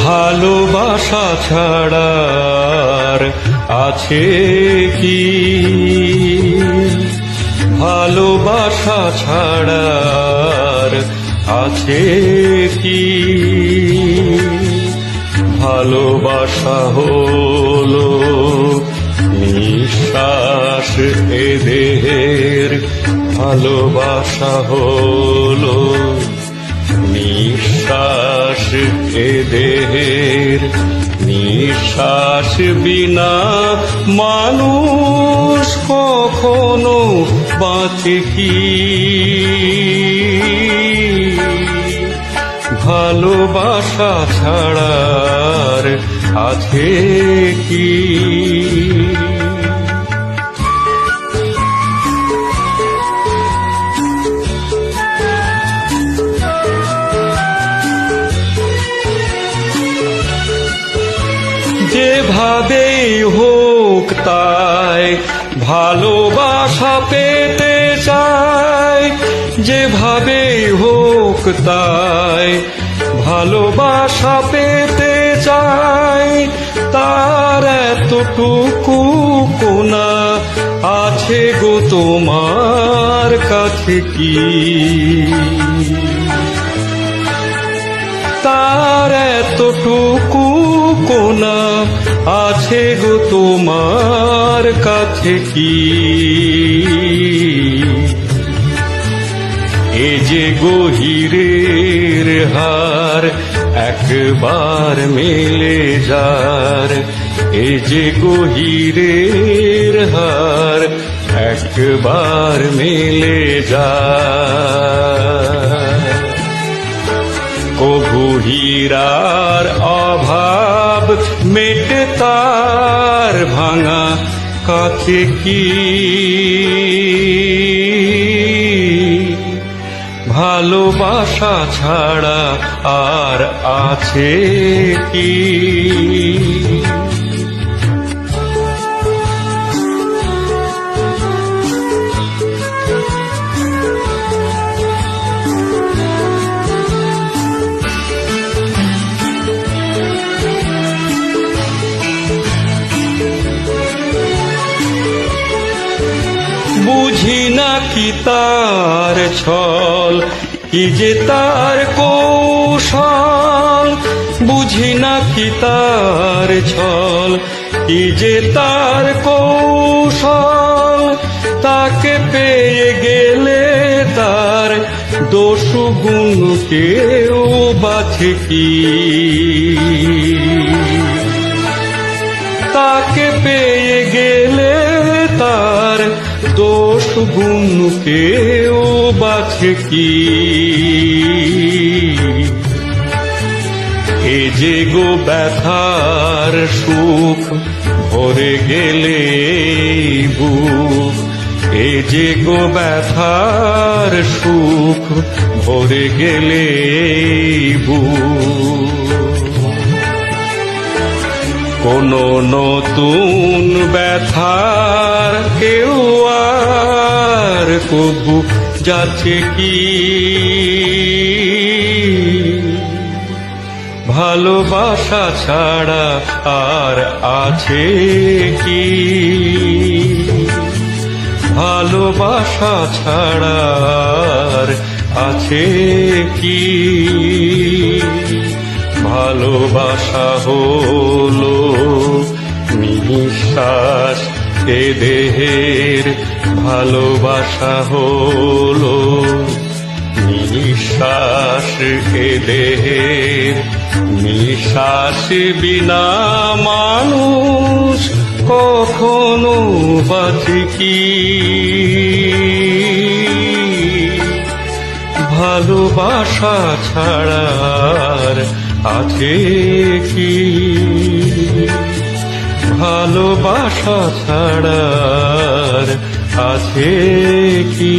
ভালোবাসা ছাড়ার আছে কি? ভালোবাসা ছাড়ার আছে কি? ভালোবাসা হলো নিঃশ্বাস এ দেহের, ভালোবাসা হলো নিঃশ্বাস এ দেহের। নিঃশ্বাস বিনা মানুষ কখনো বাঁচে কি? ভালোবাসা ছাড়ার আছে কি? যেভাবেই হোক তাই ভালোবাসা পেতে চাই, যেভাবেই হোক তাই ভালোবাসা পেতে চাই। তার এতটুকু কোনা আছে গো তোমার কাছে কি? তার এতটুকু কোনা আছে গো তোমার কাছে কি? এ যে গহিরের হার একবার মেলে যার, এ যে গহিরের হার একবার মেলে যার। কভু হীরার অভাব মেটে তার ভাঙা কাছে কি? ভালোবাসা ছাড়া আর আছে কি? বুঝি না কি তার ছল, কি যে তার কৌশল। বুঝি না কি তার ছল, কি যে তার কৌশল। তাকে পেয়ে গেলে তার দোষ গুণ কেউ বাছে কি? তাকে পেয়ে গেলে তার দোষ গুণ কেউ বাছে কি? এ যে গো ব্যথার সুখ ভরে গেলে বুক, এ যে গো ব্যথার সুখ ভরে গেলে বুক। কোন নতুন ব্যথার কেউ আর কবু যাচ্ছে কি? ভালোবাসা ছাড়া আর আছে কি? ভালোবাসা ছাড়া আর আছে কি? ভালোবাসা হলো নিঃশ্বাস এ দেহের, ভালোবাসা হলো নিঃশ্বাস এ দেহের। নিঃশ্বাস বিনা মানুষ কখনো বাঁচে কি? ভালোবাসা ছাড়ার আছে কি? ভালোবাসা ছাড়ার আছে কি?